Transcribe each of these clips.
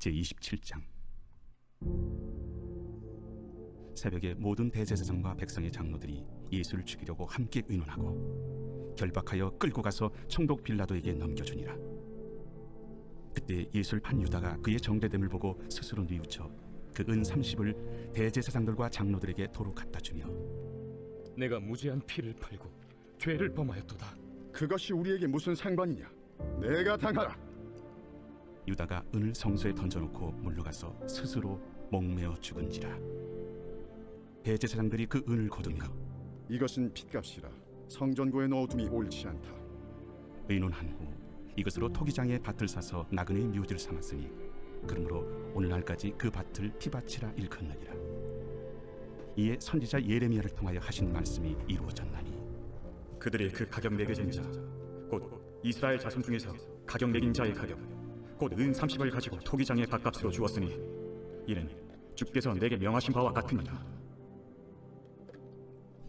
제27장. 새벽에 모든 대제사장과 백성의 장로들이 예수를 죽이려고 함께 의논하고 결박하여 끌고 가서 총독 빌라도에게 넘겨주니라. 그때 예수를 판 유다가 그의 정죄됨을 보고 스스로 뉘우쳐 그 은 30을 대제사장들과 장로들에게 도로 갖다 주며, 내가 무죄한 피를 팔고 죄를 범하였도다. 그것이 우리에게 무슨 상관이냐? 내가 당하라. 유다가 은을 성소에 던져놓고 물러가서 스스로 목매어 죽은지라. 대제사장들이 그 은을 거두며, 이것은 핏값이라 성전고에 넣어둠이 옳지 않다. 의논한 후 이것으로 토기장에 밭을 사서 나그네의 묘지를 삼았으니 그러므로 오늘날까지 그 밭을 피밭이라 일컫느니라. 이에 선지자 예레미야를 통하여 하신 말씀이 이루어졌나니, 그들이 그 가격 매겨진 자, 곧 이스라엘 자손 중에서 가격 매긴 자의 가격, 곧 은 30을 가지고 토기장의 밭값으로 주었으니 이는 주께서 내게 명하신 바와 같으니라.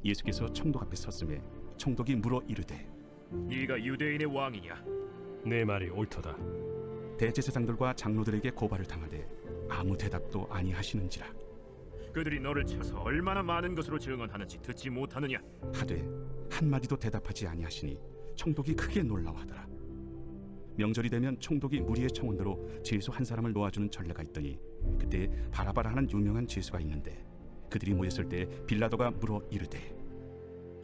예수께서 총독 앞에 섰음에 총독이 물어 이르되, 네가 유대인의 왕이냐? 내 말이 옳도다. 대제사장들과 장로들에게 고발을 당하되 아무 대답도 아니하시는지라. 그들이 너를 쳐서 얼마나 많은 것으로 증언하는지 듣지 못하느냐? 하되 한마디도 대답하지 아니하시니 총독이 크게 놀라워하더라. 명절이 되면 총독이 무리의 청원대로 죄수 한 사람을 놓아주는 전례가 있더니, 그때 바라바라 하는 유명한 죄수가 있는데 그들이 모였을 때 빌라도가 물어 이르되,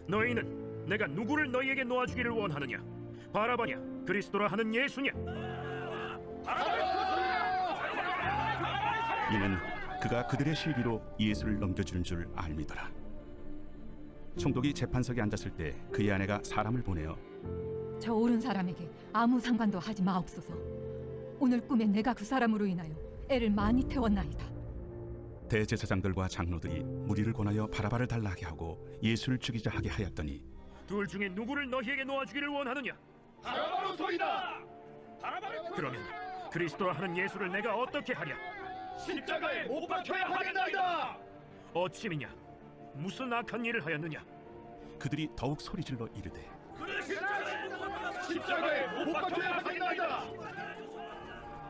너희는 내가 누구를 너희에게 놓아주기를 원하느냐? 바라바냐? 그리스도라 하는 예수냐? 이는 그가 그들의 실기로 예수를 넘겨주는 줄 알미더라. 총독이 재판석에 앉았을 때 그의 아내가 사람을 보내어 저 옳은 사람에게 아무 상관도 하지 마옵소서. 오늘 꿈에 내가 그 사람으로 인하여 애를 많이 태웠나이다. 대제사장들과 장로들이 무리를 권하여 바라바를 달라하게 하고 예수를 죽이자 하게 하였더니, 둘 중에 누구를 너희에게 놓아주기를 원하느냐? 바라바로 소이다. 그러면 그리스도라 하는 예수를 내가 어떻게 하랴? 십자가에 못 박혀야 하겠나이다. 어찌미냐? 무슨 악한 일을 하였느냐? 그들이 더욱 소리질러 이르되, 십자가에 못 박혀야 하겠나이다.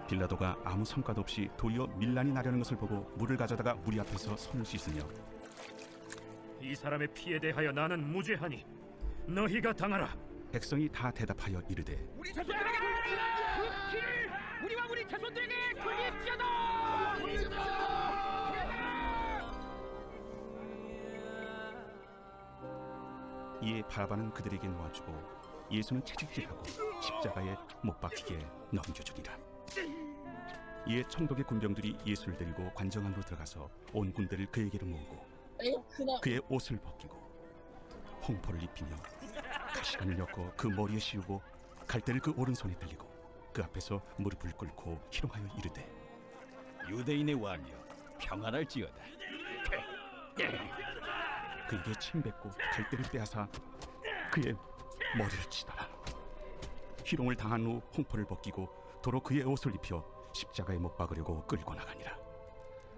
빌라도가 아무 성과도 없이 도리어 밀란이 나려는 것을 보고 물을 가져다가 무리 앞에서 손을 씻으며, 이 사람의 피에 대하여 나는 무죄하니 너희가 당하라. 백성이 다 대답하여 이르되, 우리 자손들에게 그 피를 우리와 우리 자손들에게 돌립시다. 이에 바라바는 그들에게 놓아주고 예수는 채찍질하고 십자가에 못 박히게 넘겨주리라. 이에 총독의 군병들이 예수를 데리고 관정 안으로 들어가서 온 군대를 그에게로 모으고 그의 옷을 벗기고 홍포를 입히며 가시관을 엮어 그 머리에 씌우고 갈대를 그 오른손에 들리고 그 앞에서 무릎을 꿇고 희롱하여 이르되, 유대인의 왕이여, 평안할지어다. 그에게 침 뱉고 갈대를 빼앗아 그의 머리를 치더라. 희롱을 당한 후 홍포를 벗기고 도로 그의 옷을 입혀 십자가에 못 박으려고 끌고 나가니라.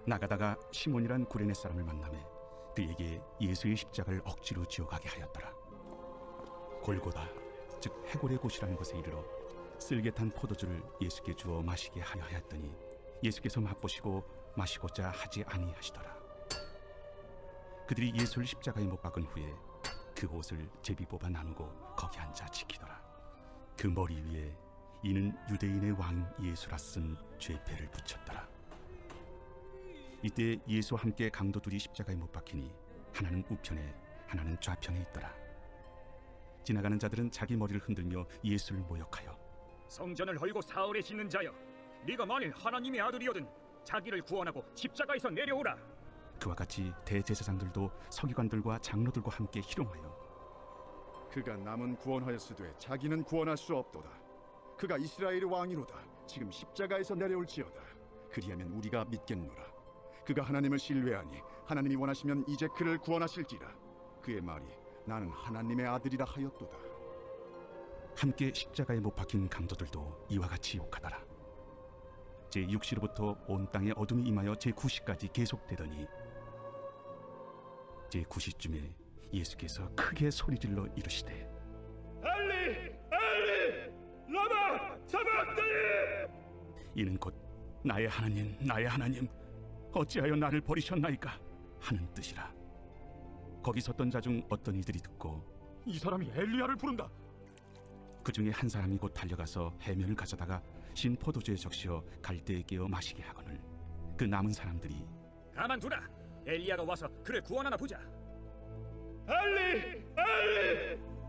나가다가 시몬이란 구레네 사람을 만나매 그에게 예수의 십자가를 억지로 지어가게 하였더라. 골고다, 즉 해골의 곳이라는 곳에 이르러 쓸개탄 포도주를 예수께 주어 마시게 하려 하였더니 예수께서 맛보시고 마시고자 하지 아니하시더라. 그들이 예수를 십자가에 못 박은 후에 그 옷을 제비 뽑아 나누고 거기 앉아 지키더라. 그 머리 위에 이는 유대인의 왕 예수라 쓴 죄패를 붙였더라. 이때 예수와 함께 강도 둘이 십자가에 못 박히니 하나는 우편에 하나는 좌편에 있더라. 지나가는 자들은 자기 머리를 흔들며 예수를 모욕하여, 성전을 헐고 사흘에 짓는 자여, 네가 만일 하나님의 아들이거든 자기를 구원하고 십자가에서 내려오라. 그와 같이 대제사장들도 서기관들과 장로들과 함께 희롱하여, 그가 남은 구원하였으되 자기는 구원할 수 없도다. 그가 이스라엘의 왕이로다. 지금 십자가에서 내려올지어다. 그리하면 우리가 믿겠노라. 그가 하나님을 신뢰하니 하나님이 원하시면 이제 그를 구원하실지라. 그의 말이 나는 하나님의 아들이라 하였도다. 함께 십자가에 못 박힌 강도들도 이와 같이 욕하더라. 제6시로부터 온 땅에 어둠이 임하여 제9시까지 계속되더니 제9시쯤에 예수께서 크게 소리질러 이르시되, 엘리 엘리 라마 사박다니. 이는 곧 나의 하나님, 나의 하나님, 어찌하여 나를 버리셨나이까 하는 뜻이라. 거기 섰던 자 중 어떤 이들이 듣고 이 사람이 엘리야를 부른다. 그 중에 한 사람이 곧 달려가서 해면을 가져다가 신 포도주에 적시어 갈대에 깨어 마시게 하거늘 그 남은 사람들이 가만두라. 엘리야가 와서 그를 구원하나 보자. 엘리,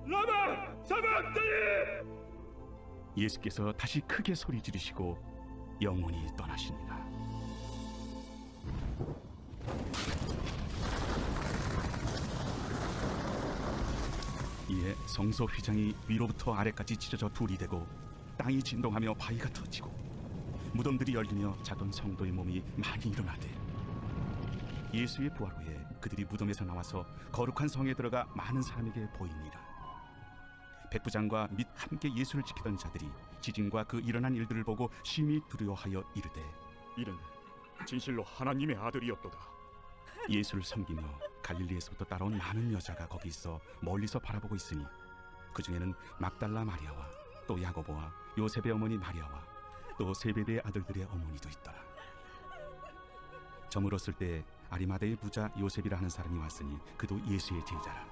라마 사박다니. 예수께서 다시 크게 소리 지르시고 영원히 떠나시니라. 이에 성소 휘장이 위로부터 아래까지 찢어져 둘이 되고 땅이 진동하며 바위가 터지고 무덤들이 열리며 자던 성도의 몸이 많이 일어나되 예수의 부활 후에 그들이 무덤에서 나와서 거룩한 성에 들어가 많은 사람에게 보이니라. 백부장과 및 함께 예수를 지키던 자들이 지진과 그 일어난 일들을 보고 심히 두려워하여 이르되 이는 진실로 하나님의 아들이었도다. 예수를 섬기며 갈릴리에서부터 따라온 많은 여자가 거기 있어 멀리서 바라보고 있으니 그 중에는 막달라 마리아와 또 야고보와 요셉의 어머니 마리아와 또 세베대의 아들들의 어머니도 있더라. 저물었을 때 아리마다의 부자 요셉이라 하는 사람이 왔으니 그도 예수의 제자라.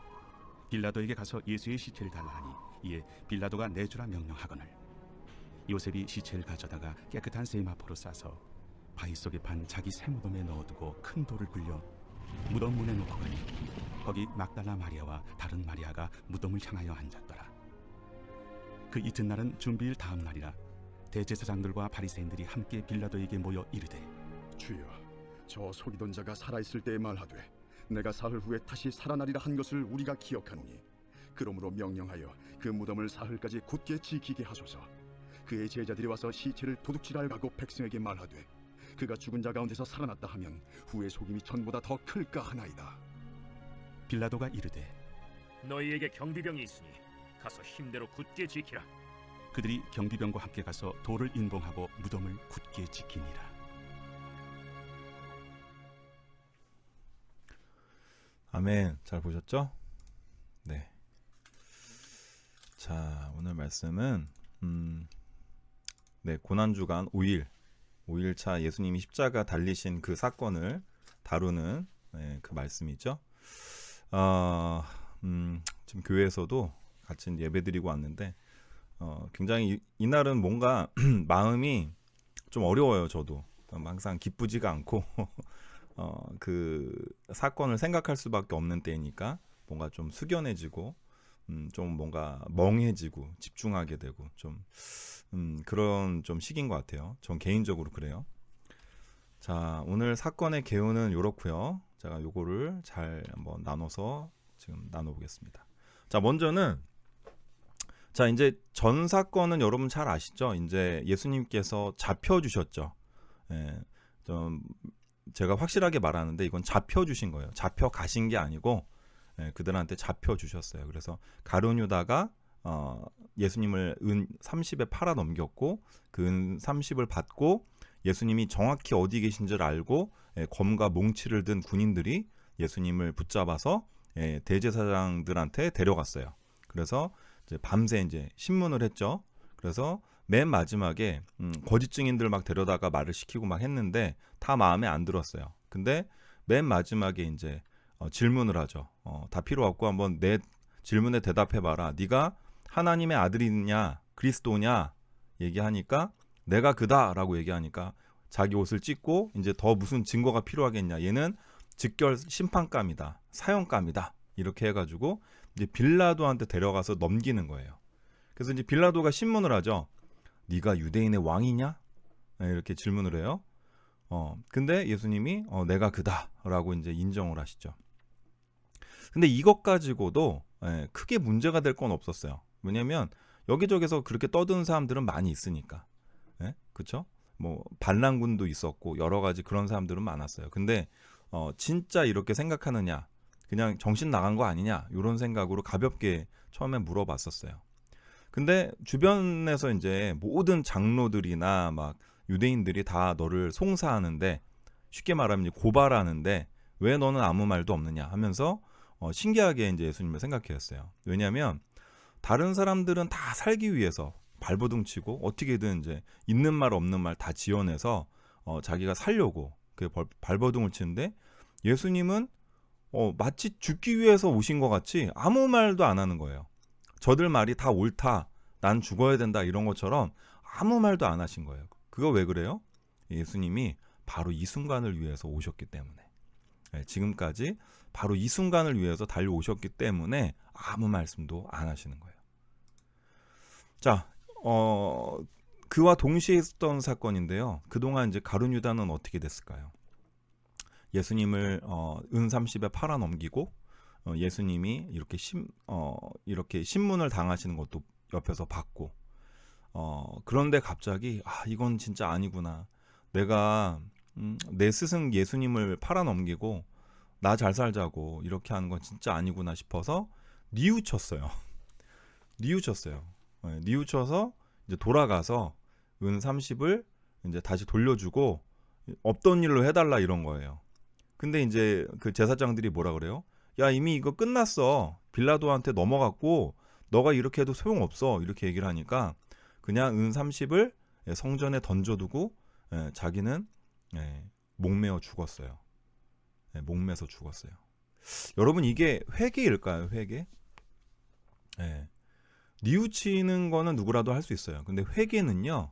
빌라도에게 가서 예수의 시체를 달라 하니 이에 빌라도가 내주라 명령하거늘 요셉이 시체를 가져다가 깨끗한 세마포로 싸서 바위 속에 판 자기 새 무덤에 넣어두고 큰 돌을 굴려 무덤 문에 놓고 가니 거기 막달라 마리아와 다른 마리아가 무덤을 향하여 앉았더라. 그 이튿날은 준비일 다음 날이라. 대제사장들과 바리새인들이 함께 빌라도에게 모여 이르되 주여, 저 속이던 자가 살아있을 때에 말하되 내가 사흘 후에 다시 살아나리라 한 것을 우리가 기억하노니 그러므로 명령하여 그 무덤을 사흘까지 굳게 지키게 하소서. 그의 제자들이 와서 시체를 도둑질하여 가고 백성에게 말하되 그가 죽은 자 가운데서 살아났다 하면 후의 속임이 전보다 더 클까 하나이다. 빌라도가 이르되 너희에게 경비병이 있으니 가서 힘대로 굳게 지키라. 그들이 경비병과 함께 가서 돌을 인봉하고 무덤을 굳게 지키니라. 아멘. 잘 보셨죠? 네. 자, 오늘 말씀은 고난주간 5일차 예수님이 십자가 달리신 그 사건을 다루는 그 말씀이죠. 지금 교회에서도 같이 예배드리고 왔는데 굉장히 이날은 뭔가 마음이 좀 어려워요. 저도 항상 기쁘지가 않고 그 사건을 생각할 수밖에 없는 때이니까 뭔가 좀 숙연해지고 좀 뭔가 멍해지고 집중하게 되고 좀 그런 좀 시기인 것 같아요. 전 개인적으로 그래요. 자, 오늘 사건의 개요는 요렇고요. 제가 요거를 잘 한번 나눠서 지금 나눠보겠습니다. 자, 먼저는 자, 이제 전 사건은 여러분 잘 아시죠? 이제 예수님께서 잡혀주셨죠. 좀 제가 확실하게 말하는데 이건 잡혀주신 거예요. 잡혀가신 게 아니고 그들한테 잡혀주셨어요. 그래서 가룟 유다가 예수님을 은 30에 팔아 넘겼고 그 은 30을 받고 예수님이 정확히 어디 계신 줄 알고 검과 몽치를 든 군인들이 예수님을 붙잡아서 대제사장들한테 데려갔어요. 그래서 이제 밤새 이제 신문을 했죠. 그래서 맨 마지막에 거짓 증인들 막 데려다가 말을 시키고 막 했는데 다 마음에 안 들었어요. 근데 맨 마지막에 이제 질문을 하죠. 다 필요 없고 한번 내 질문에 대답해봐라. 네가 하나님의 아들이냐 그리스도냐 얘기하니까 내가 그다라고 얘기하니까 자기 옷을 찢고 이제 더 무슨 증거가 필요하겠냐. 얘는 즉결 심판감이다. 사형감이다. 이렇게 해가지고 이제 빌라도한테 데려가서 넘기는 거예요. 그래서 이제 빌라도가 신문을 하죠. 네가 유대인의 왕이냐? 이렇게 질문을 해요. 근데 예수님이 내가 그다라고 이제 인정을 하시죠. 근데 이것 가지고도 크게 문제가 될 건 없었어요. 왜냐면 여기저기서 그렇게 떠드는 사람들은 많이 있으니까. 그렇죠? 뭐 반란군도 있었고 여러 가지 그런 사람들은 많았어요. 근데 진짜 이렇게 생각하느냐? 그냥 정신 나간 거 아니냐? 이런 생각으로 가볍게 처음에 물어봤었어요. 근데 주변에서 이제 모든 장로들이나 막 유대인들이 다 너를 송사하는데 쉽게 말하면 고발하는데 왜 너는 아무 말도 없느냐 하면서 신기하게 이제 예수님을 생각했어요. 왜냐하면 다른 사람들은 다 살기 위해서 발버둥치고 어떻게든 이제 있는 말 없는 말 다 지어내서 자기가 살려고 그 발버둥을 치는데 예수님은 마치 죽기 위해서 오신 것 같이 아무 말도 안 하는 거예요. 저들 말이 다 옳다, 난 죽어야 된다 이런 것처럼 아무 말도 안 하신 거예요. 그거 왜 그래요? 예수님이 바로 이 순간을 위해서 오셨기 때문에, 지금까지 바로 이 순간을 위해서 달려오셨기 때문에 아무 말씀도 안 하시는 거예요. 자, 그와 동시에 있었던 사건인데요. 그동안 이제 가룟 유다는 어떻게 됐을까요? 예수님을 은 30에 팔아 넘기고 예수님이 이렇게 신문을 당하시는 것도 옆에서 봤고, 그런데 갑자기 이건 진짜 아니구나. 내가 내 스승 예수님을 팔아 넘기고 나 잘 살자고 이렇게 하는 건 진짜 아니구나 싶어서 뉘우쳤어요. 뉘우쳐서 이제 돌아가서 은 30을 이제 다시 돌려주고 없던 일로 해달라 이런 거예요. 근데 이제 그 제사장들이 뭐라 그래요? 야, 이미 이거 끝났어. 빌라도한테 넘어갔고 너가 이렇게 해도 소용없어. 이렇게 얘기를 하니까 그냥 은 30을 성전에 던져두고 자기는 목매어 죽었어요. 목매서 죽었어요. 여러분, 이게 회개일까요? 회개? 뉘우치는 거는 누구라도 할 수 있어요. 근데 회개는요,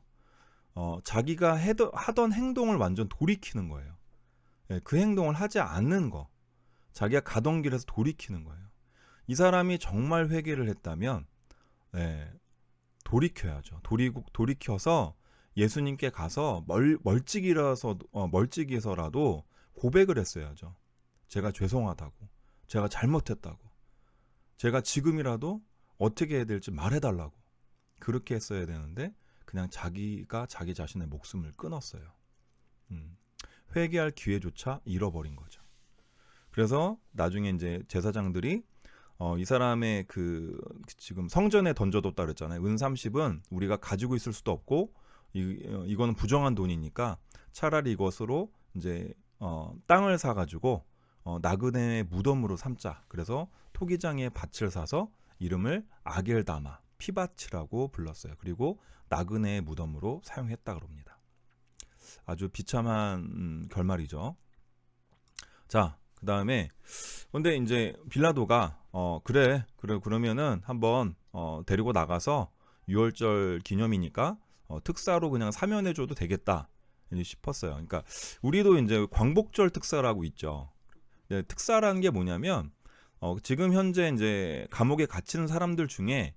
자기가 하던 행동을 완전 돌이키는 거예요. 그 행동을 하지 않는 거, 자기가 가던 길에서 돌이키는 거예요. 이 사람이 정말 회개를 했다면 돌이켜야죠. 돌이켜서 예수님께 가서 멀찍이서라도 고백을 했어야죠. 제가 죄송하다고, 제가 잘못했다고, 제가 지금이라도 어떻게 해야 될지 말해달라고 그렇게 했어야 되는데 그냥 자기가 자기 자신의 목숨을 끊었어요. 회개할 기회조차 잃어버린 거죠. 그래서 나중에 이제 제사장들이 이 사람의 지금 성전에 던져뒀다 그랬잖아요. 은 30은 우리가 가지고 있을 수도 없고 이거는 부정한 돈이니까 차라리 이것으로 이제 땅을 사가지고 나그네의 무덤으로 삼자. 그래서 토기장에 밭을 사서 이름을 아겔다마, 피밭이라고 불렀어요. 그리고 나그네의 무덤으로 사용했다 그럽니다. 아주 비참한 결말이죠. 자, 그 다음에 근데 이제 빌라도가 그래 그러면은 한번 데리고 나가서 유월절 기념이니까 특사로 그냥 사면해줘도 되겠다 싶었어요. 그러니까 우리도 이제 광복절 특사라고 있죠. 특사라는 게 뭐냐면 지금 현재 이제 감옥에 갇히는 사람들 중에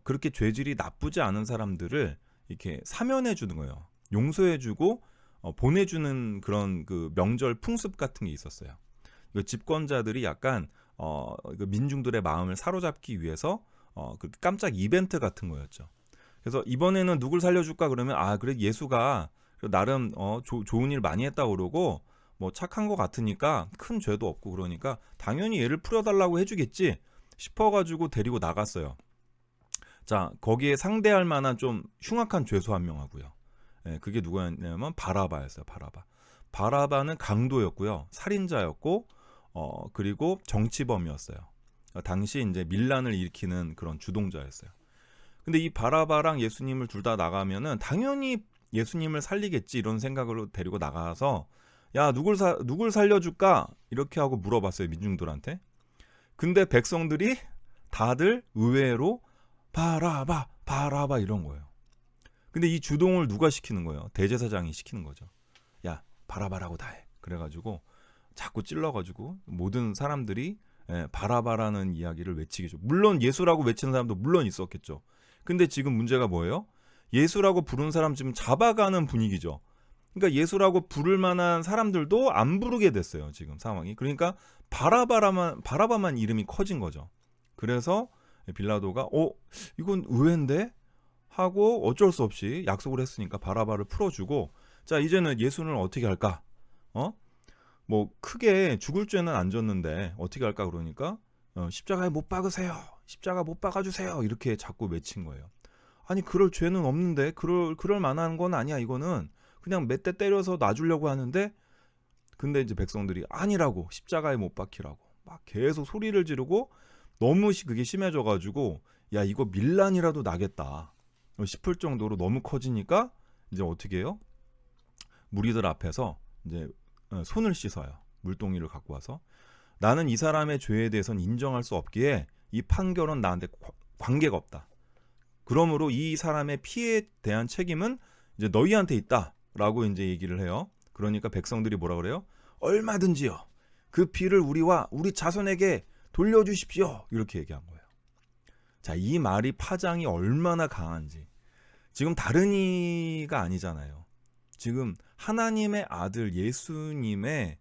그렇게 죄질이 나쁘지 않은 사람들을 이렇게 사면해 주는 거예요. 용서해주고 보내주는 그런 그 명절 풍습 같은 게 있었어요. 집권자들이 약간 민중들의 마음을 사로잡기 위해서 그 깜짝 이벤트 같은 거였죠. 그래서 이번에는 누굴 살려줄까 그러면 그래 예수가 나름 좋은 일 많이 했다고 그러고 뭐 착한 것 같으니까 큰 죄도 없고 그러니까 당연히 얘를 풀어달라고 해주겠지 싶어가지고 데리고 나갔어요. 자, 거기에 상대할 만한 좀 흉악한 죄수 한 명하고요. 그게 누구였냐면 바라바였어요. 바라바는 강도였고요, 살인자였고 그리고 정치범이었어요. 당시 이제 밀란을 일으키는 그런 주동자였어요. 근데 이 바라바랑 예수님을 둘 다 나가면은 당연히 예수님을 살리겠지 이런 생각으로 데리고 나가서 야, 누굴 살려줄까 이렇게 하고 물어봤어요, 민중들한테. 근데 백성들이 다들 의외로 바라바 이런 거예요. 근데 이 주동을 누가 시키는 거예요? 대제사장이 시키는 거죠. 야, 바라바라고 다 해. 그래가지고 자꾸 찔러가지고 모든 사람들이 바라바라는 이야기를 외치겠죠. 물론 예수라고 외치는 사람도 물론 있었겠죠. 근데 지금 문제가 뭐예요? 예수라고 부른 사람 지금 잡아가는 분위기죠. 그러니까 예수라고 부를 만한 사람들도 안 부르게 됐어요, 지금 상황이. 그러니까 바라바만 이름이 커진 거죠. 그래서 빌라도가 이건 의외인데 하고 어쩔 수 없이 약속을 했으니까 바라바를 풀어주고, 자, 이제는 예수는 어떻게 할까? 뭐 크게 죽을 죄는 안 졌는데 어떻게 할까 그러니까 십자가에 못 박으세요. 십자가 못 박아주세요. 이렇게 자꾸 외친 거예요. 아니, 그럴 죄는 없는데 그럴 만한 건 아니야. 이거는 그냥 몇 대 때려서 놔주려고 하는데, 근데 이제 백성들이 아니라고, 십자가에 못 박히라고 막 계속 소리를 지르고 너무 그게 심해져가지고 야, 이거 밀란이라도 나겠다 싶을 정도로 너무 커지니까 이제 어떻게 해요? 무리들 앞에서 이제 손을 씻어요. 물동이를 갖고 와서 나는 이 사람의 죄에 대해서는 인정할 수 없기에 이 판결은 나한테 관계가 없다. 그러므로 이 사람의 피해에 대한 책임은 이제 너희한테 있다라고 이제 얘기를 해요. 그러니까 백성들이 뭐라 그래요? 얼마든지요. 그 피를 우리와 우리 자손에게 돌려주십시오. 이렇게 얘기한 거예요. 자, 이 말이 파장이 얼마나 강한지. 지금 다른 이가 아니잖아요. 지금 하나님의 아들 예수님의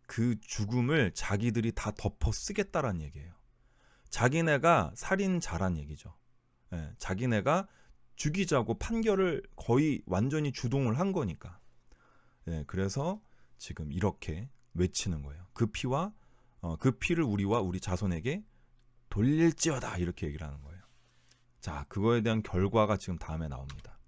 그 죽음을 자기들이 다 덮어 쓰겠다라는 얘기예요. 자기네가 살인자란 얘기죠. 예, 자기네가 죽이자고 판결을 거의 완전히 주동을 한 거니까. 예, 그래서 지금 이렇게 외치는 거예요. 그 피와 그 피를 우리와 우리 자손에게 돌릴지어다 이렇게 얘기를 하는 거예요. 자, 그거에 대한 결과가 지금 다음에 나옵니다.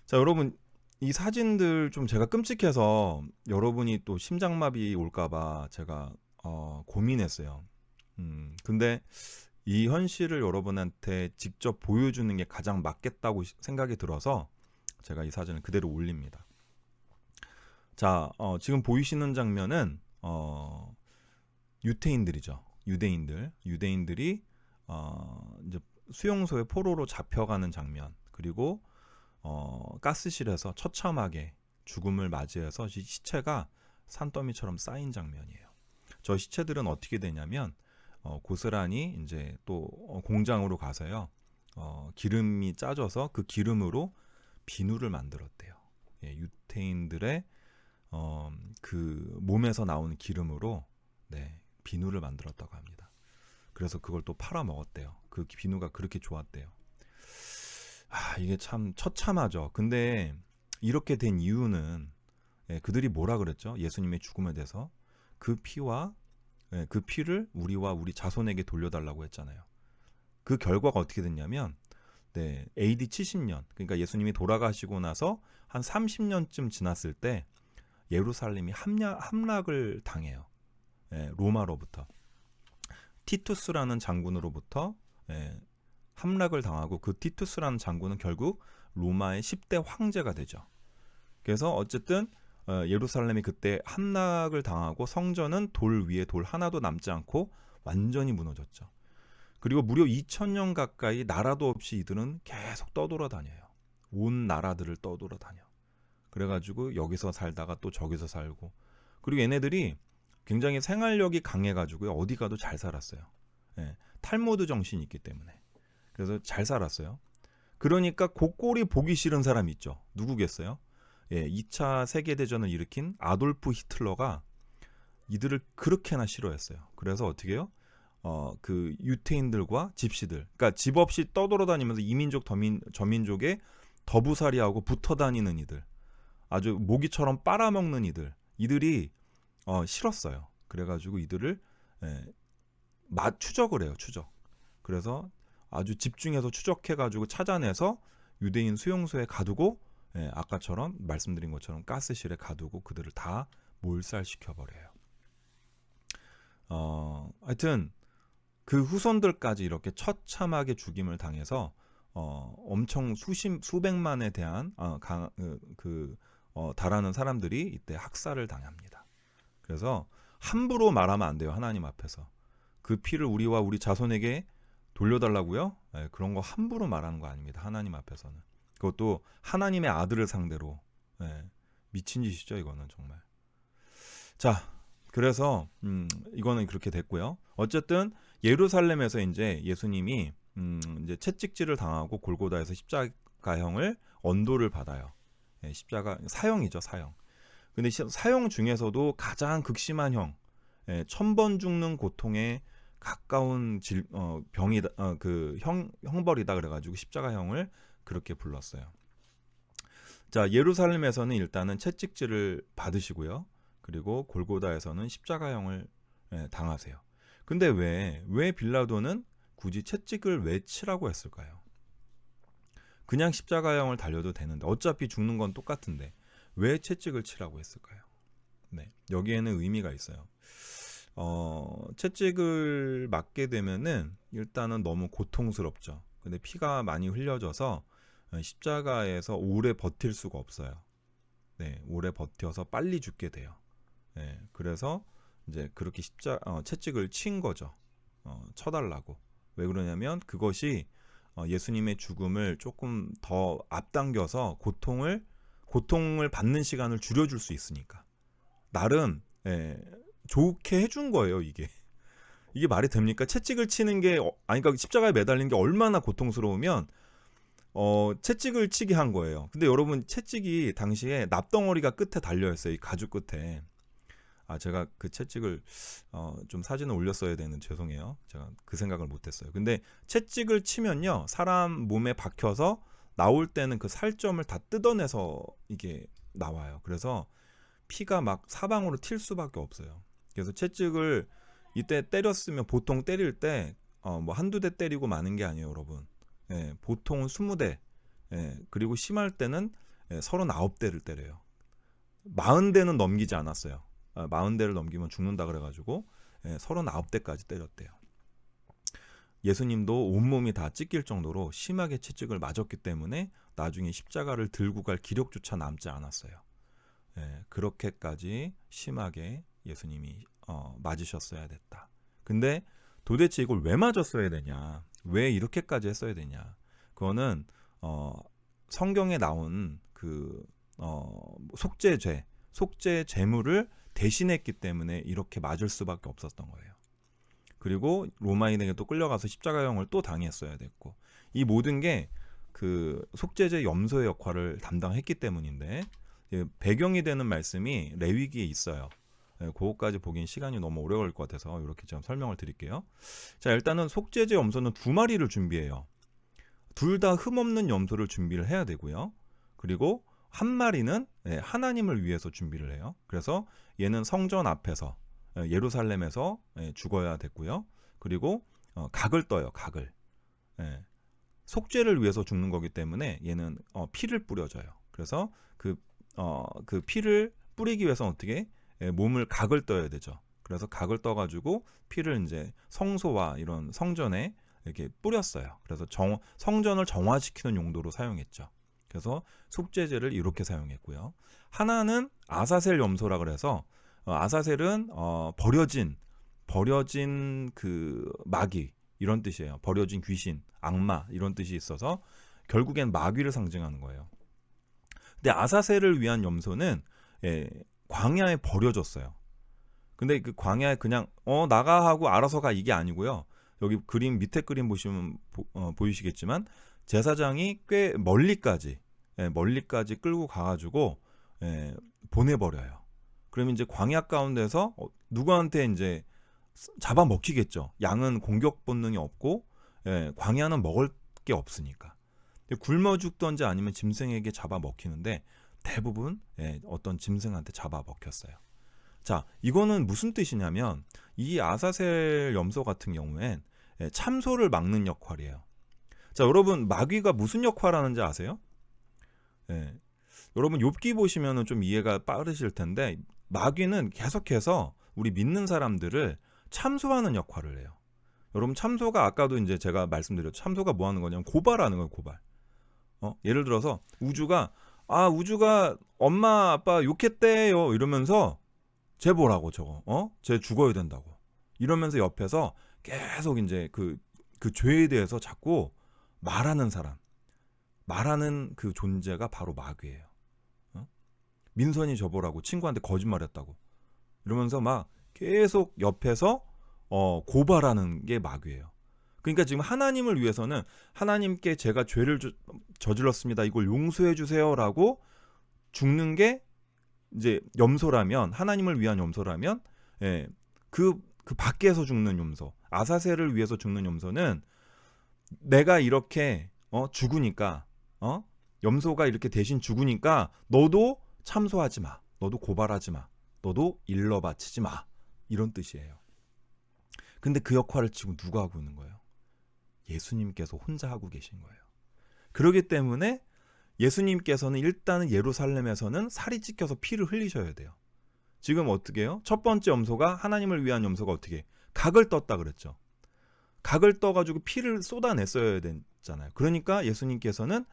자, 여러분 이 사진들 좀 제가 끔찍해서 여러분이 또 심장마비 올까봐 제가 고민했어요. 근데 이 현실을 여러분한테 직접 보여주는 게 가장 맞겠다고 생각이 들어서 제가 이 사진을 그대로 올립니다. 자, 지금 보이시는 장면은 유태인들이죠. 유대인들이 이제 수용소에 포로로 잡혀가는 장면, 그리고 가스실에서 처참하게 죽음을 맞이해서 시체가 산더미처럼 쌓인 장면이에요. 저 시체들은 어떻게 되냐면 고스란히 이제 또 공장으로 가서요, 기름이 짜져서 그 기름으로 비누를 만들었대요. 예, 유태인들의 그 몸에서 나오는 기름으로 비누를 만들었다고 합니다. 그래서 그걸 또 팔아 먹었대요. 그 비누가 그렇게 좋았대요. 이게 참 처참하죠. 근데 이렇게 된 이유는 그들이 뭐라 그랬죠? 예수님의 죽음에 대해서 그 피와 그 피를 우리와 우리 자손에게 돌려달라고 했잖아요. 그 결과가 어떻게 됐냐면 AD 70년, 그러니까 예수님이 돌아가시고 나서 한 30년쯤 지났을 때 예루살렘이 함락을 당해요. 로마로부터. 티투스라는 장군으로부터 함락을 당하고, 그 티투스라는 장군은 결국 로마의 10대 황제가 되죠. 그래서 어쨌든 예루살렘이 그때 함락을 당하고 성전은 돌 위에 돌 하나도 남지 않고 완전히 무너졌죠. 그리고 무려 2000년 가까이 나라도 없이 이들은 계속 떠돌아다녀요. 온 나라들을 떠돌아다녀. 그래가지고 여기서 살다가 또 저기서 살고, 그리고 얘네들이 굉장히 생활력이 강해가지고요, 어디 가도 잘 살았어요. 탈무드 정신이 있기 때문에. 그래서 잘 살았어요. 그러니까 곡골이 보기 싫은 사람이 있죠. 누구겠어요? 2차 세계대전을 일으킨 아돌프 히틀러가 이들을 그렇게나 싫어했어요. 그래서 어떻게 해요? 그 유태인들과 집시들, 그러니까 집 없이 떠돌아다니면서 이민족 저민족에 더부살이하고 붙어 다니는 이들, 아주 모기처럼 빨아먹는 이들이 싫었어요. 그래가지고 이들을 추적을 해요. 추적. 그래서 아주 집중해서 추적해가지고 찾아내서 유대인 수용소에 가두고, 아까처럼 말씀드린 것처럼 가스실에 가두고 그들을 다 몰살시켜버려요. 하여튼 그 후손들까지 이렇게 처참하게 죽임을 당해서 엄청 수백만에 대한 달하는 사람들이 이때 학살을 당합니다. 그래서 함부로 말하면 안 돼요. 하나님 앞에서 그 피를 우리와 우리 자손에게 돌려달라고요? 그런 거 함부로 말하는 거 아닙니다. 하나님 앞에서는. 그것도 하나님의 아들을 상대로. 미친 짓이죠, 이거는 정말. 자, 그래서 이거는 그렇게 됐고요. 어쨌든 예루살렘에서 이제 예수님이 이제 채찍질을 당하고 골고다에서 십자가형을 언도를 받아요. 십자가 사형이죠, 사형. 근데 사형 중에서도 가장 극심한 형, 1000번 죽는 고통에 가까운 병이다, 그 형벌이다 그래가지고 십자가형을 그렇게 불렀어요. 자, 예루살렘에서는 일단은 채찍질을 받으시고요. 그리고 골고다에서는 십자가형을 당하세요. 근데 왜 빌라도는 굳이 채찍을 왜 치라고 했을까요? 그냥 십자가형을 달려도 되는데, 어차피 죽는 건 똑같은데 왜 채찍을 치라고 했을까요? 여기에는 의미가 있어요. 채찍을 맞게 되면은 일단은 너무 고통스럽죠. 근데 피가 많이 흘려져서 십자가에서 오래 버틸 수가 없어요. 네, 오래 버텨서 빨리 죽게 돼요. 네, 그래서 이제 그렇게 채찍을 친 거죠. 쳐달라고. 왜 그러냐면 그것이 예수님의 죽음을 조금 더 앞당겨서 고통을 받는 시간을 줄여줄 수 있으니까. 나름 좋게 해준 거예요, 이게. 이게 말이 됩니까? 채찍을 치는 게 그러니까 십자가에 매달린 게 얼마나 고통스러우면 채찍을 치게 한 거예요. 근데 여러분, 채찍이 당시에 납덩어리가 끝에 달려있어요. 이 가죽 끝에. 제가 그 채찍을 좀 사진을 올렸어야 되는, 죄송해요. 제가 그 생각을 못했어요. 근데 채찍을 치면요, 사람 몸에 박혀서 나올 때는 그 살점을 다 뜯어내서 이게 나와요. 그래서 피가 막 사방으로 튈 수밖에 없어요. 그래서 채찍을 이때 때렸으면, 보통 때릴 때 뭐 한두 대 때리고 마는 게 아니에요, 여러분. 보통은 20대, 그리고 심할 때는 39대를 때려요. 40대는 넘기지 않았어요. 40대를 넘기면 죽는다 그래가지고 39대까지 때렸대요. 예수님도 온몸이 다 찢길 정도로 심하게 채찍을 맞았기 때문에 나중에 십자가를 들고 갈 기력조차 남지 않았어요. 그렇게까지 심하게 예수님이 맞으셨어야 됐다. 근데 도대체 이걸 왜 맞았어야 되냐, 왜 이렇게까지 했어야 되냐, 그거는 성경에 나온 그 속죄 제물을 대신했기 때문에 이렇게 맞을 수밖에 없었던 거예요. 그리고 로마인에게 또 끌려가서 십자가형을 또 당했어야 됐고, 이 모든 게 그 속죄제 염소의 역할을 담당했기 때문인데, 배경이 되는 말씀이 레위기에 있어요. 그거까지 보긴 시간이 너무 오래 걸릴 것 같아서 이렇게 좀 설명을 드릴게요. 자, 일단은 속죄제 염소는 2마리를 준비해요. 둘 다 흠없는 염소를 준비를 해야 되고요. 그리고 한 마리는 하나님을 위해서 준비를 해요. 그래서 얘는 성전 앞에서, 예루살렘에서 죽어야 됐고요. 그리고 각을 떠요. 각을. 속죄를 위해서 죽는 거기 때문에 얘는 피를 뿌려줘요. 그래서 그 피를 뿌리기 위해서 어떻게 몸을 각을 떠야 되죠. 그래서 각을 떠가지고 피를 이제 성소와 이런 성전에 이렇게 뿌렸어요. 그래서 성전을 정화시키는 용도로 사용했죠. 그래서 속죄제를 이렇게 사용했고요. 하나는 아사셀 염소라 그래서 아사셀은 버려진 그 마귀 이런 뜻이에요. 버려진 귀신, 악마 이런 뜻이 있어서 결국엔 마귀를 상징하는 거예요. 근데 아사셀을 위한 염소는 광야에 버려졌어요. 근데 그 광야에 그냥 나가 하고 알아서 가, 이게 아니고요. 여기 그림, 밑에 그림 보시면 보이시겠지만 제사장이 꽤 멀리까지 끌고 가가지고 보내버려요. 그러면 이제 광야 가운데서 누구한테 이제 잡아먹히겠죠. 양은 공격 본능이 없고 광야는 먹을 게 없으니까 굶어 죽던지 아니면 짐승에게 잡아먹히는데 대부분 어떤 짐승한테 잡아먹혔어요. 자, 이거는 무슨 뜻이냐면 이 아사셀 염소 같은 경우엔 참소를 막는 역할이에요. 자, 여러분 마귀가 무슨 역할을 하는지 아세요? 여러분 욥기 보시면은 좀 이해가 빠르실 텐데 마귀는 계속해서 우리 믿는 사람들을 참소하는 역할을 해요. 여러분 참소가 아까도 이제 제가 말씀드렸죠. 참소가 뭐 하는 거냐면 고발하는 거예요. 고발. 예를 들어서 우주가 엄마 아빠 욕했대요 이러면서 쟤 뭐라고 저거 쟤 죽어야 된다고 이러면서 옆에서 계속 이제 그 죄에 대해서 자꾸 말하는 사람, 말하는 그 존재가 바로 마귀예요. 민선이 저보라고 친구한테 거짓말했다고 이러면서 막 계속 옆에서 고발하는 게 마귀예요. 그러니까 지금 하나님을 위해서는 하나님께 제가 죄를 저질렀습니다. 이걸 용서해 주세요라고 죽는 게 이제 염소라면, 하나님을 위한 염소라면, 그 밖에서 죽는 염소, 아사셀을 위해서 죽는 염소는 내가 이렇게 죽으니까, 염소가 이렇게 대신 죽으니까 너도 참소하지 마, 너도 고발하지 마, 너도 일러 바치지 마, 이런 뜻이에요. 근데 그 역할을 지금 누가 하고 있는 거예요? 예수님께서 혼자 하고 계신 거예요. 그렇기 때문에 예수님께서는 일단은 예루살렘에서는 살이 찢겨서 피를 흘리셔야 돼요. 지금 어떻게 해요? 첫 번째 염소가, 하나님을 위한 염소가 어떻게 각을 떴다 그랬죠. 각을 떠가지고 피를 쏟아냈어야 됐잖아요. 그러니까 예수님께서는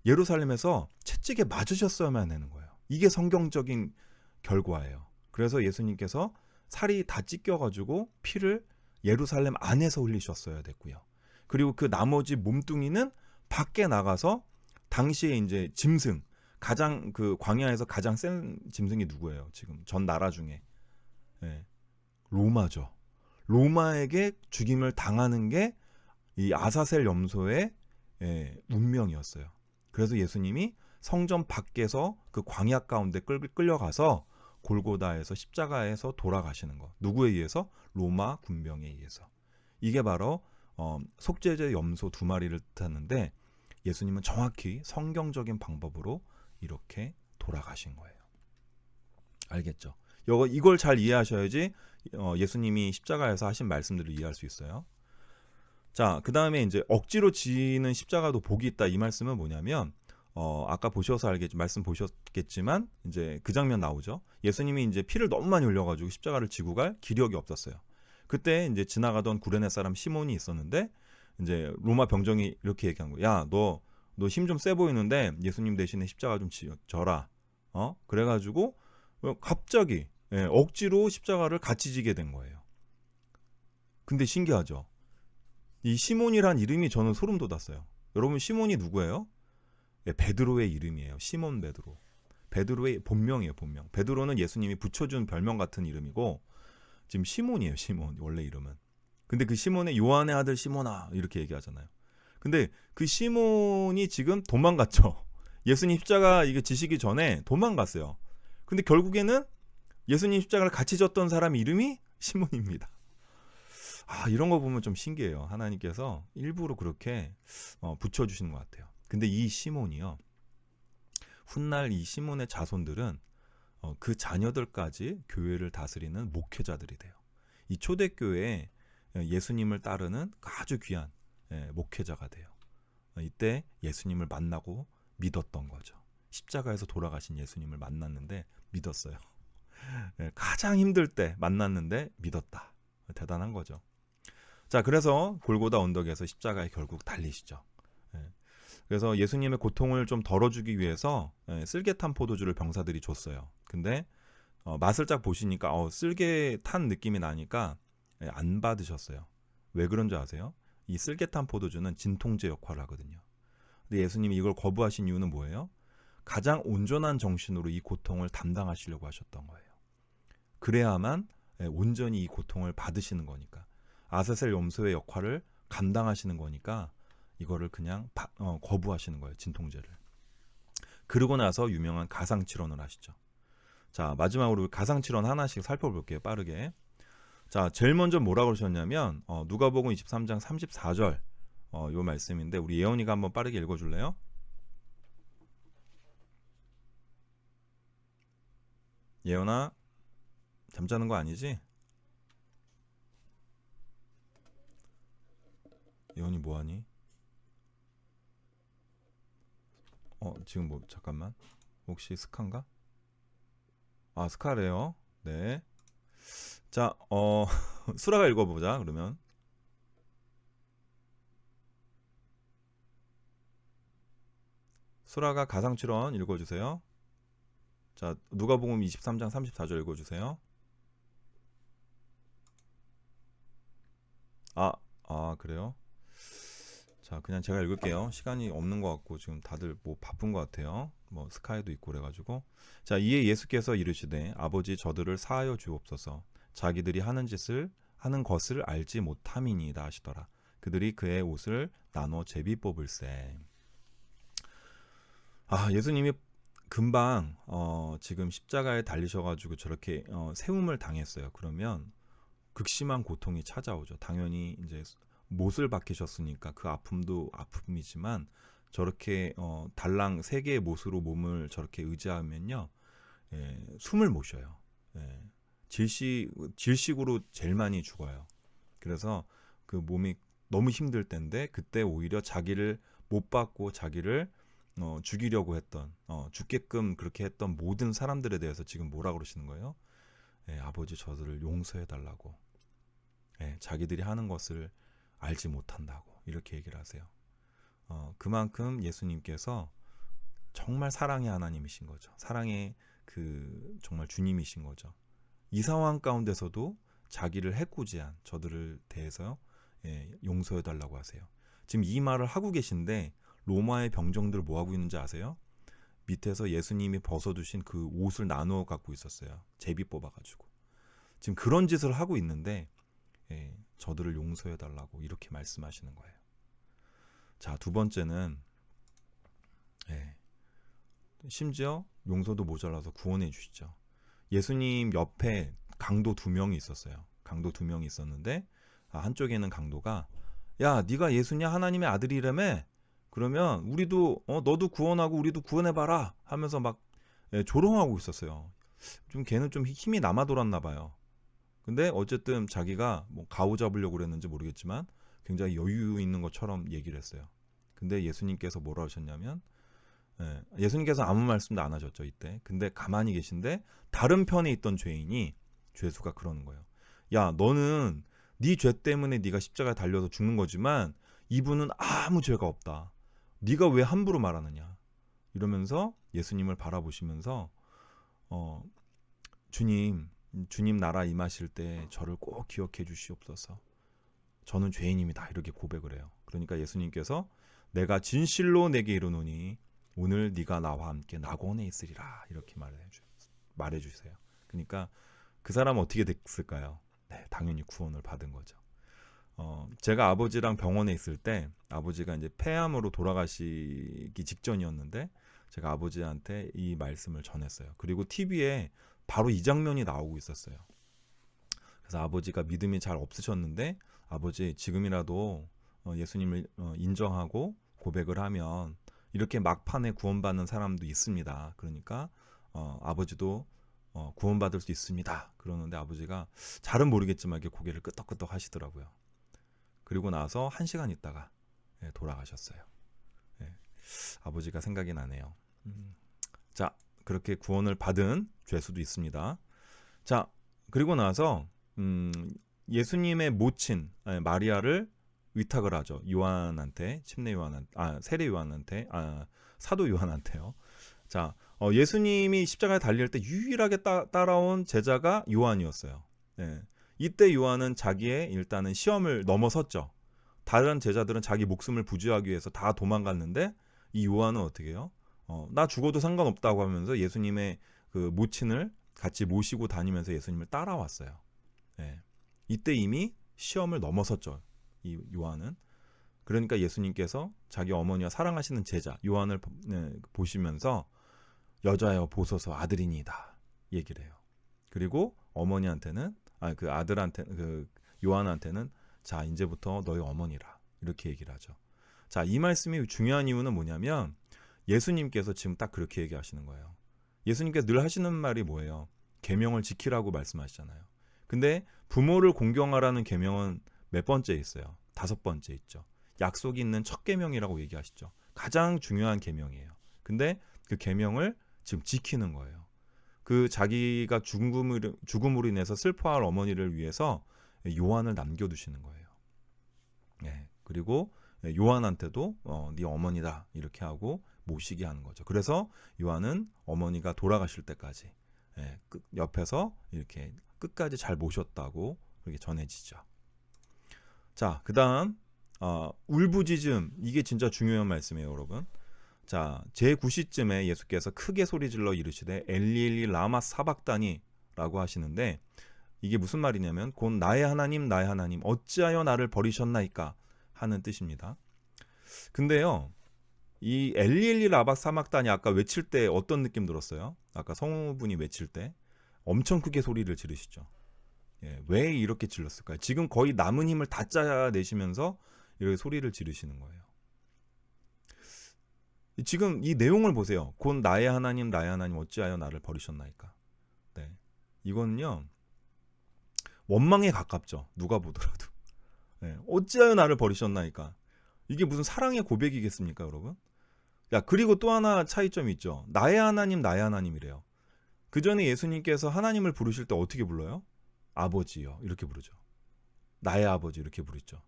예루살렘에서 채찍에 맞으셨어야만 하는 거예요. 이게 성경적인 결과예요. 그래서 예수님께서 살이 다 찢겨가지고 피를 예루살렘 안에서 흘리셨어야 됐고요. 그리고 그 나머지 몸뚱이는 밖에 나가서 당시에 이제 짐승, 가장 그 광야에서 가장 센 짐승이 누구예요? 지금 전 나라 중에 로마죠. 로마에게 죽임을 당하는 게 이 아사셀 염소의 운명이었어요. 그래서 예수님이 성전 밖에서 그 광야 가운데 끌려가서 골고다에서 십자가에서 돌아가시는 것. 누구에 의해서? 로마 군병에 의해서. 이게 바로 속죄제 염소 2마리를 뜻하는데 예수님은 정확히 성경적인 방법으로 이렇게 돌아가신 거예요. 알겠죠? 이걸 잘 이해하셔야지 예수님이 십자가에서 하신 말씀들을 이해할 수 있어요. 자, 그 다음에 이제 억지로 지는 십자가도 복이 있다. 이 말씀은 뭐냐면 아까 말씀 보셨겠지만 이제 그 장면 나오죠. 예수님이 이제 피를 너무 많이 흘려가지고 십자가를 지고 갈 기력이 없었어요. 그때 이제 지나가던 구레네 사람 시몬이 있었는데 이제 로마 병정이 이렇게 얘기한 거야. 야, 너 힘 좀 세 보이는데 예수님 대신에 십자가 좀 져라. 그래가지고 갑자기 억지로 십자가를 같이 지게 된 거예요. 근데 신기하죠. 이 시몬이란 이름이 저는 소름 돋았어요. 여러분 시몬이 누구예요? 베드로의 이름이에요. 시몬 베드로. 베드로의 본명이에요. 본명. 베드로는 예수님이 붙여준 별명 같은 이름이고 지금 시몬이에요. 시몬 원래 이름은. 근데 그 시몬의 요한의 아들 시몬아 이렇게 얘기하잖아요. 근데 그 시몬이 지금 도망갔죠. 예수님 십자가 이게 지시기 전에 도망갔어요. 근데 결국에는 예수님 십자가를 같이 졌던 사람 이름이 시몬입니다. 이런 거 보면 좀 신기해요. 하나님께서 일부러 그렇게 붙여주시는 것 같아요. 근데 이 시몬이요. 훗날 이 시몬의 자손들은 그 자녀들까지 교회를 다스리는 목회자들이 돼요. 이 초대교회에 예수님을 따르는 아주 귀한 목회자가 돼요. 이때 예수님을 만나고 믿었던 거죠. 십자가에서 돌아가신 예수님을 만났는데 믿었어요. 가장 힘들 때 만났는데 믿었다. 대단한 거죠. 자, 그래서 골고다 언덕에서 십자가에 결국 달리시죠. 그래서 예수님의 고통을 좀 덜어주기 위해서 쓸개탄 포도주를 병사들이 줬어요. 근데 맛을 딱 보시니까 쓸개 탄 느낌이 나니까 안 받으셨어요. 왜 그런 줄 아세요? 이 쓸개탄 포도주는 진통제 역할을 하거든요. 근데 예수님이 이걸 거부하신 이유는 뭐예요? 가장 온전한 정신으로 이 고통을 담당하시려고 하셨던 거예요. 그래야만 온전히 이 고통을 받으시는 거니까. 아사셀 염소의 역할을 감당하시는 거니까 이거를 그냥 거부하시는 거예요. 진통제를. 그러고 나서 유명한 가상칠언을 하시죠. 자, 마지막으로 가상칠언 하나씩 살펴볼게요. 빠르게. 자, 제일 먼저 뭐라고 그러셨냐면 누가복음 23장 34절 요 말씀인데 우리 예원이가 한번 빠르게 읽어줄래요? 예원아, 잠자는 거 아니지? 예원이 뭐하니? 지금 뭐 잠깐만. 혹시 스카인가? 스카래요. 네. 자, 수라가 읽어보자. 그러면 수라가 가상칠언 읽어주세요. 자, 누가복음 23장 34절 읽어주세요. 그래요? 자, 그냥 제가 읽을게요. 시간이 없는 것 같고 지금 다들 뭐 바쁜 것 같아요. 뭐 스카이도 있고 그래가지고. 자, 이에 예수께서 이르시되 아버지 저들을 사하여 주옵소서. 자기들이 하는 것을 알지 못함이니이다 하시더라. 그들이 그의 옷을 나눠 제비 뽑을세. 예수님이 금방 지금 십자가에 달리셔가지고 저렇게 세움을 당했어요. 그러면 극심한 고통이 찾아오죠. 당연히 이제 못을 박히셨으니까 그 아픔도 아픔이지만 저렇게 달랑 3개의 못으로 몸을 저렇게 의지하면요, 숨을 못 쉬어요. 질식으로 제일 많이 죽어요. 그래서 그 몸이 너무 힘들 때인데 그때 오히려 자기를 못 받고 자기를 죽이려고 했던 죽게끔 그렇게 했던 모든 사람들에 대해서 지금 뭐라 그러시는 거예요? 아버지 저들을 용서해 달라고. 자기들이 하는 것을 알지 못한다고 이렇게 얘기를 하세요. 그만큼 예수님께서 정말 사랑의 하나님이신 거죠. 사랑의 그 정말 주님이신 거죠. 이 상황 가운데서도 자기를 해코지한 저들을 대해서 용서해 달라고 하세요. 지금 이 말을 하고 계신데 로마의 병정들 뭐 하고 있는지 아세요? 밑에서 예수님이 벗어두신 그 옷을 나누어 갖고 있었어요. 제비 뽑아가지고. 지금 그런 짓을 하고 있는데 저들을 용서해 달라고 이렇게 말씀하시는 거예요. 자, 두 번째는 심지어 용서도 모자라서 구원해 주시죠. 예수님 옆에 강도 2명이 있었어요. 강도 2명이 있었는데 한쪽에는 강도가 야, 네가 예수냐 하나님의 아들이라며? 그러면 우리도 너도 구원하고 우리도 구원해봐라 하면서 막 조롱하고 있었어요. 좀 걔는 좀 힘이 남아 돌았나 봐요. 근데 어쨌든 자기가 뭐 가오 잡으려고 그랬는지 모르겠지만 굉장히 여유 있는 것처럼 얘기를 했어요. 근데 예수님께서 뭐라 하셨냐면 예수님께서 아무 말씀도 안 하셨죠 이때. 근데 가만히 계신데 다른 편에 있던 죄인이 죄수가 그러는 거예요. 야, 너는 네 죄 때문에 네가 십자가에 달려서 죽는 거지만 이분은 아무 죄가 없다. 네가 왜 함부로 말하느냐. 이러면서 예수님을 바라보시면서 주님 나라 임하실 때 저를 꼭 기억해 주시옵소서. 저는 죄인입니다. 이렇게 고백을 해요. 그러니까 예수님께서 내가 진실로 내게 이르노니 오늘 네가 나와 함께 낙원에 있으리라 이렇게 말해 주세요. 그러니까 그 사람은 어떻게 됐을까요? 네, 당연히 구원을 받은 거죠. 제가 아버지랑 병원에 있을 때 아버지가 이제 폐암으로 돌아가시기 직전이었는데 제가 아버지한테 이 말씀을 전했어요. 그리고 TV에 바로 이 장면이 나오고 있었어요. 그래서 아버지가 믿음이 잘 없으셨는데 아버지 지금이라도 예수님을 인정하고 고백을 하면 이렇게 막판에 구원받는 사람도 있습니다. 그러니까 아버지도 구원받을 수 있습니다. 그러는데 아버지가 잘은 모르겠지만 이렇게 고개를 끄덕끄덕 하시더라고요. 그리고 나서 1시간 있다가 돌아가셨어요. 아버지가 생각이 나네요. 자, 그렇게 구원을 받은 죄수도 있습니다. 자, 그리고 나서 예수님의 모친 마리아를 위탁을 하죠. 요한한테, 세례 요한한테, 사도 요한한테요. 자, 예수님이 십자가에 달릴 때 유일하게 따라온 제자가 요한이었어요. 이때 요한은 자기의 일단은 시험을 넘어섰죠. 다른 제자들은 자기 목숨을 부지하기 위해서 다 도망갔는데 이 요한은 어떻게 해요? 나 죽어도 상관없다고 하면서 예수님의 그 모친을 같이 모시고 다니면서 예수님을 따라왔어요. 이때 이미 시험을 넘어섰죠. 이 요한은. 그러니까 예수님께서 자기 어머니와 사랑하시는 제자 요한을 보시면서 여자여 보소서 아들이니이다 얘기를 해요. 그리고 어머니한테는 그 아들한테 그 요한한테는 자 이제부터 너희 어머니라 이렇게 얘기를 하죠. 자, 이 말씀이 중요한 이유는 뭐냐면 예수님께서 지금 딱 그렇게 얘기하시는 거예요. 예수님께서 늘 하시는 말이 뭐예요? 계명을 지키라고 말씀하시잖아요. 근데 부모를 공경하라는 계명은 몇 번째 있어요? 5번째 있죠. 약속이 있는 첫 계명이라고 얘기하시죠. 가장 중요한 계명이에요. 근데 그 계명을 지금 지키는 거예요. 그 자기가 죽음으로 인해서 슬퍼할 어머니를 위해서 요한을 남겨두시는 거예요. 그리고 요한한테도 네 어머니다 이렇게 하고 모시게 하는 거죠. 그래서 요한은 어머니가 돌아가실 때까지 옆에서 이렇게 끝까지 잘 모셨다고 그렇게 전해지죠. 자, 그 다음 울부짖음, 이게 진짜 중요한 말씀이에요, 여러분. 자, 제9시쯤에 예수께서 크게 소리질러 이르시되 엘리 엘리 라마 사박다니 라고 하시는데 이게 무슨 말이냐면 곧 나의 하나님 어찌하여 나를 버리셨나이까 하는 뜻입니다. 근데요, 이 엘리 엘리 라마 사박다니 아까 외칠 때 어떤 느낌 들었어요? 아까 성우분이 외칠 때 엄청 크게 소리를 지르시죠. 왜 이렇게 질렀을까요? 지금 거의 남은 힘을 다 짜내시면서 이렇게 소리를 지르시는 거예요. 지금 이 내용을 보세요. 곧 나의 하나님 어찌하여 나를 버리셨나이까. 이거는요 원망에 가깝죠. 누가 보더라도. 어찌하여 나를 버리셨나이까. 이게 무슨 사랑의 고백이겠습니까, 여러분? 그리고 또 하나 차이점이 있죠. 나의 하나님이래요. 그 전에 예수님께서 하나님을 부르실 때 어떻게 불러요? 아버지요 이렇게 부르죠. 나의 아버지 이렇게 부르죠.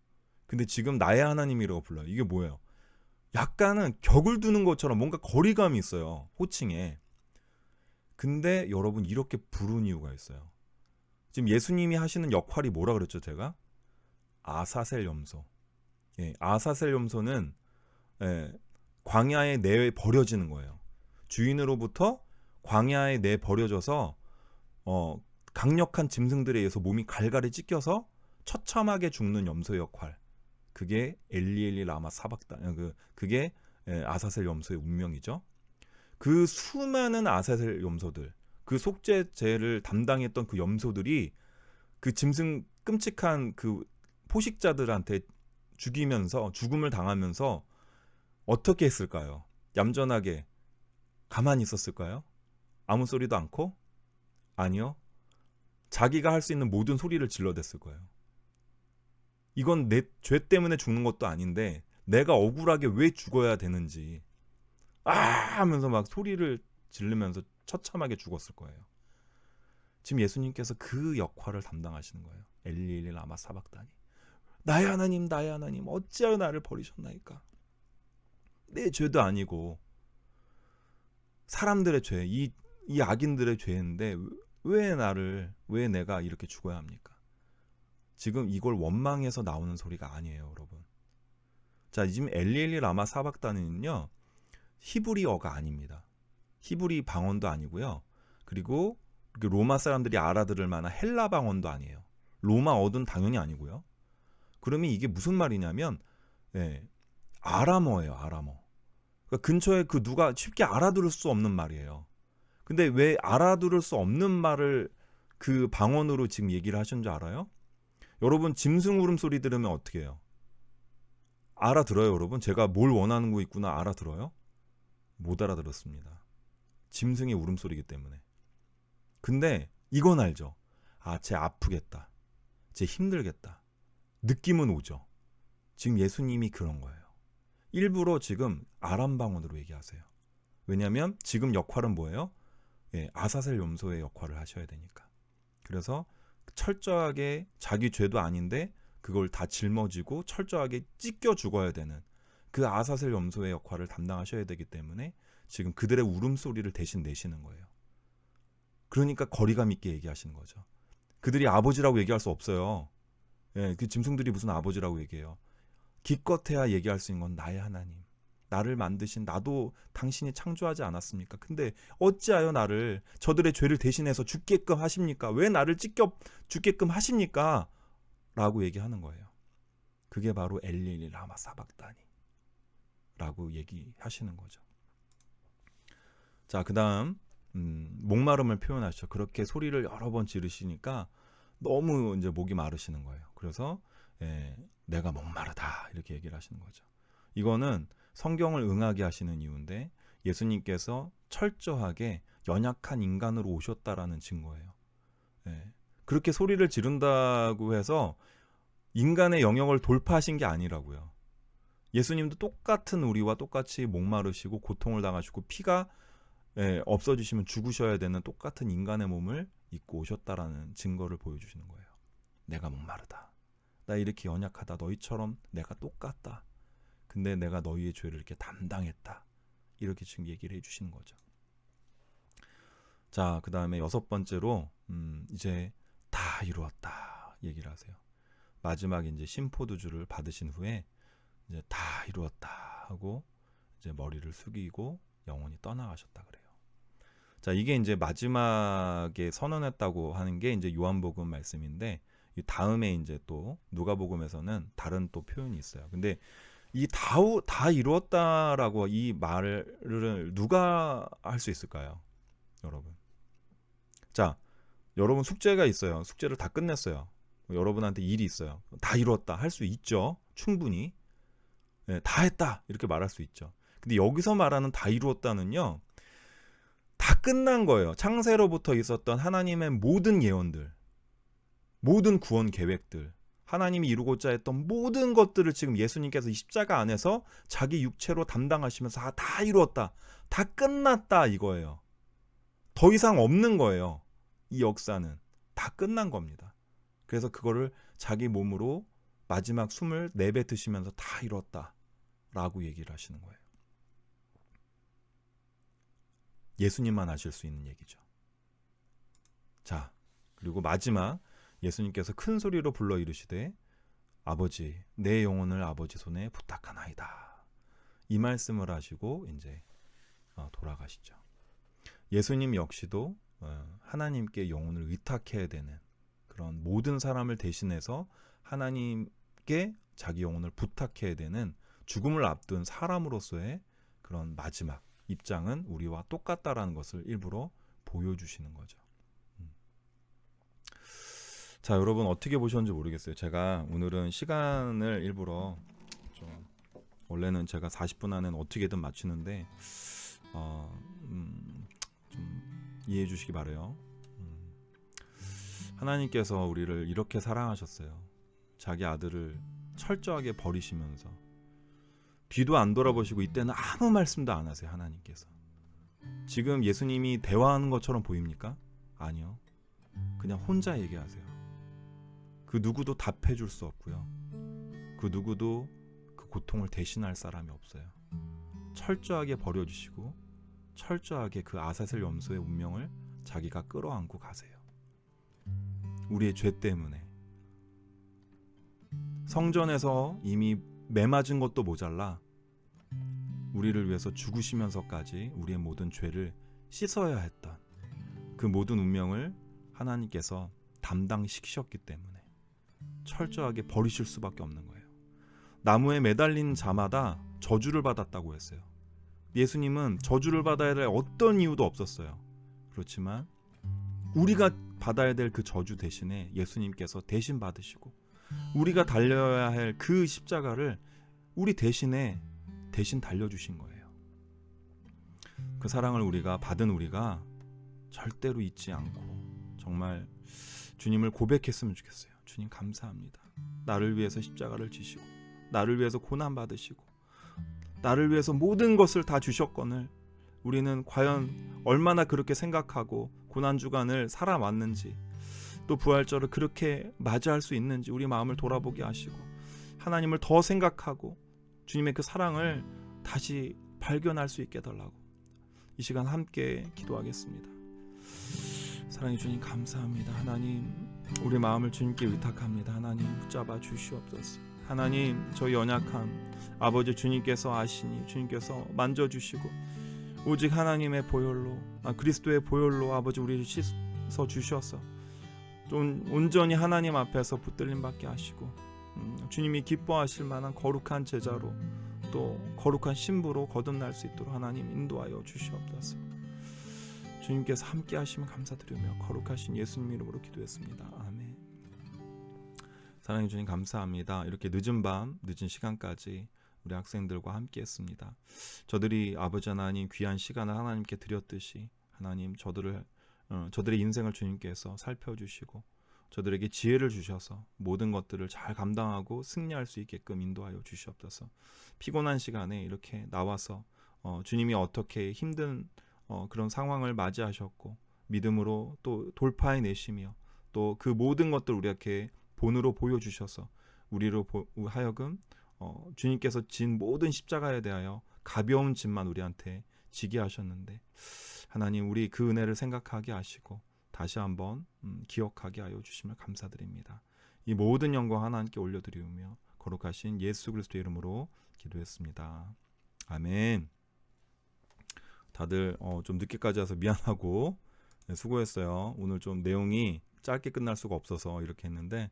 근데 지금 나의 하나님이라고 불러요. 이게 뭐예요? 약간은 격을 두는 것처럼 뭔가 거리감이 있어요. 호칭에. 근데 여러분 이렇게 부른 이유가 있어요. 지금 예수님이 하시는 역할이 뭐라 그랬죠, 제가? 아사셀 염소. 예, 아사셀 염소는 광야에 내 버려지는 거예요. 주인으로부터 광야에 내 버려져서 강력한 짐승들에 의해서 몸이 갈갈이 찢겨서 처참하게 죽는 염소의 역할. 그게 엘리엘리 라마 사박단. 그게 아사셀 염소의 운명이죠. 그 수많은 아사셀 염소들, 그 속죄제를 담당했던 그 염소들이 그 짐승 끔찍한 그 포식자들한테 죽음을 당하면서 어떻게 했을까요? 얌전하게 가만히 있었을까요? 아무 소리도 않고? 아니요. 자기가 할 수 있는 모든 소리를 질러댔을 거예요. 이건 내 죄 때문에 죽는 것도 아닌데 내가 억울하게 왜 죽어야 되는지 하면서 막 소리를 지르면서 처참하게 죽었을 거예요. 지금 예수님께서 그 역할을 담당하시는 거예요. 엘리엘리 라마 사박다니. 나의 하나님, 나의 하나님, 어찌하여 나를 버리셨나이까? 내 죄도 아니고 사람들의 죄, 이 악인들의 죄인데 왜 내가 이렇게 죽어야 합니까? 지금 이걸 원망해서 나오는 소리가 아니에요, 여러분. 자, 지금 엘리엘리 라마 사박다니는요, 히브리어가 아닙니다. 히브리 방언도 아니고요. 그리고 로마 사람들이 알아들을 만한 헬라 방언도 아니에요. 로마어든 당연히 아니고요. 그러면 이게 무슨 말이냐면 아람어예요, 아람어. 그러니까 근처에 그 누가 쉽게 알아들을 수 없는 말이에요. 근데 왜 알아들을 수 없는 말을 그 방언으로 지금 얘기를 하신 줄 알아요? 여러분 짐승 울음소리 들으면 어떻게 해요? 알아들어요, 여러분? 제가 뭘 원하는 거 있구나 알아들어요? 못 알아들었습니다. 짐승의 울음소리이기 때문에. 근데 이건 알죠. 쟤 아프겠다. 쟤 힘들겠다. 느낌은 오죠. 지금 예수님이 그런 거예요. 일부러 지금 아람 방언으로 얘기하세요. 왜냐하면 지금 역할은 뭐예요? 아사셀 염소의 역할을 하셔야 되니까. 그래서 철저하게 자기 죄도 아닌데 그걸 다 짊어지고 철저하게 찢겨 죽어야 되는 그 아사셀 염소의 역할을 담당하셔야 되기 때문에 지금 그들의 울음소리를 대신 내시는 거예요. 그러니까 거리감 있게 얘기하시는 거죠. 그들이 아버지라고 얘기할 수 없어요. 그 짐승들이 무슨 아버지라고 얘기해요. 기껏해야 얘기할 수 있는 건 나의 하나님, 나를 만드신 나도 당신이 창조하지 않았습니까? 근데 어찌하여 나를 저들의 죄를 대신해서 죽게끔 하십니까? 왜 나를 찢겨 죽게끔 하십니까? 라고 얘기하는 거예요. 그게 바로 엘리엘리 라마 사박다니 라고 얘기하시는 거죠. 자, 그 다음 목마름을 표현하시죠. 그렇게 소리를 여러 번 지르시니까 너무 이제 목이 마르시는 거예요. 그래서 내가 목마르다 이렇게 얘기를 하시는 거죠. 이거는 성경을 응하게 하시는 이유인데 예수님께서 철저하게 연약한 인간으로 오셨다라는 증거예요. 그렇게 소리를 지른다고 해서 인간의 영역을 돌파하신 게 아니라고요. 예수님도 똑같은 우리와 똑같이 목마르시고 고통을 당하시고 피가 없어지시면 죽으셔야 되는 똑같은 인간의 몸을 입고 오셨다라는 증거를 보여주시는 거예요. 내가 목마르다. 나 이렇게 연약하다. 너희처럼 내가 똑같다. 근데 내가 너희의 죄를 이렇게 담당했다. 이렇게 지금 얘기를 해주시는 거죠. 자, 그 다음에 6번째로 이제 다 이루었다 얘기를 하세요. 마지막 이제 신포도주를 받으신 후에 이제 다 이루었다 하고 이제 머리를 숙이고 영원히 떠나가셨다 그래요. 자, 이게 이제 마지막에 선언했다고 하는 게 이제 요한복음 말씀인데 이 다음에 이제 또 누가복음에서는 다른 또 표현이 있어요. 근데 이 다 이루었다라고 이 말을 누가 할 수 있을까요? 여러분. 자, 여러분 숙제가 있어요. 숙제를 다 끝냈어요. 여러분한테 일이 있어요. 다 이루었다 할 수 있죠. 충분히. 다 했다 이렇게 말할 수 있죠. 근데 여기서 말하는 다 이루었다는요. 다 끝난 거예요. 창세로부터 있었던 하나님의 모든 예언들, 모든 구원 계획들, 하나님이 이루고자 했던 모든 것들을 지금 예수님께서 이 십자가 안에서 자기 육체로 담당하시면서 다 이루었다, 다 끝났다 이거예요. 더 이상 없는 거예요. 이 역사는 다 끝난 겁니다. 그래서 그거를 자기 몸으로 마지막 숨을 내뱉으시면서 다 이뤘다 라고 얘기를 하시는 거예요. 예수님만 하실 수 있는 얘기죠. 자, 그리고 마지막 예수님께서 큰 소리로 불러 이르시되 아버지 내 영혼을 아버지 손에 부탁하나이다. 이 말씀을 하시고 이제 돌아가시죠. 예수님 역시도 하나님께 영혼을 의탁해야 되는 그런 모든 사람을 대신해서 하나님께 자기 영혼을 부탁해야 되는 죽음을 앞둔 사람으로서의 그런 마지막 입장은 우리와 똑같다라는 것을 일부러 보여주시는 거죠. 자, 여러분 어떻게 보셨는지 모르겠어요. 제가 오늘은 시간을 일부러 좀 원래는 제가 40분 안에는 어떻게든 맞추는데 좀 이해해 주시기 바라요. 하나님께서 우리를 이렇게 사랑하셨어요. 자기 아들을 철저하게 버리시면서 뒤도 안 돌아보시고 이때는 아무 말씀도 안 하세요. 하나님께서 지금 예수님이 대화하는 것처럼 보입니까? 아니요. 그냥 혼자 얘기하세요. 그 누구도 답해 줄 수 없고요. 그 누구도 그 고통을 대신할 사람이 없어요. 철저하게 버려주시고 철저하게 그 아사셀 염소의 운명을 자기가 끌어안고 가세요. 우리의 죄 때문에 성전에서 이미 매맞은 것도 모자라 우리를 위해서 죽으시면서까지 우리의 모든 죄를 씻어야 했던 그 모든 운명을 하나님께서 담당시키셨기 때문에 철저하게 버리실 수밖에 없는 거예요. 나무에 매달린 자마다 저주를 받았다고 했어요. 예수님은 저주를 받아야 할 어떤 이유도 없었어요. 그렇지만 우리가 받아야 될 그 저주 대신에 예수님께서 대신 받으시고 우리가 달려야 할 그 십자가를 우리 대신 달려주신 거예요. 그 사랑을 우리가 받은 우리가 절대로 잊지 않고 정말 주님을 고백했으면 좋겠어요. 주님 감사합니다. 나를 위해서 십자가를 지시고 나를 위해서 고난 받으시고 나를 위해서 모든 것을 다 주셨거늘 우리는 과연 얼마나 그렇게 생각하고 고난주간을 살아왔는지 또 부활절을 그렇게 맞이할 수 있는지 우리 마음을 돌아보게 하시고 하나님을 더 생각하고 주님의 그 사랑을 다시 발견할 수 있게 해달라고 이 시간 함께 기도하겠습니다. 사랑해 주님 감사합니다. 하나님 우리 마음을 주님께 의탁합니다. 하나님 붙잡아 주시옵소서. 하나님 저희 연약함 아버지 주님께서 아시니 주님께서 만져주시고 오직 하나님의 보혈로 그리스도의 보혈로 아버지 우리를 씻어 주셔서 좀 온전히 하나님 앞에서 붙들림 받게 하시고 주님이 기뻐하실 만한 거룩한 제자로 또 거룩한 신부로 거듭날 수 있도록 하나님 인도하여 주시옵소서. 주님께서 함께 하시면 감사드리며 거룩하신 예수님 이름으로 기도했습니다. 아멘. 사랑해 주님 감사합니다. 이렇게 늦은 밤 늦은 시간까지 우리 학생들과 함께 했습니다. 저들이 아버지 하나님 귀한 시간을 하나님께 드렸듯이 하나님 저들의 인생을 주님께서 살펴주시고 저들에게 지혜를 주셔서 모든 것들을 잘 감당하고 승리할 수 있게끔 인도하여 주시옵소서. 피곤한 시간에 이렇게 나와서 주님이 어떻게 힘든 그런 상황을 맞이하셨고 믿음으로 또 돌파해내시며 또 그 모든 것들 우리에게 본으로 보여주셔서 우리로 하여금 주님께서 진 모든 십자가에 대하여 가벼운 짐만 우리한테 지게 하셨는데 하나님 우리 그 은혜를 생각하게 하시고 다시 한번 기억하게 하여 주시면 감사드립니다. 이 모든 영광 하나님께 올려드리며 거룩하신 예수 그리스도의 이름으로 기도했습니다. 아멘. 다들 좀 늦게까지 와서 미안하고 수고했어요. 오늘 좀 내용이 짧게 끝날 수가 없어서 이렇게 했는데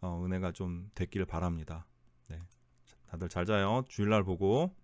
은혜가 좀 됐길 바랍니다. 네, 다들 잘 자요. 주일날 보고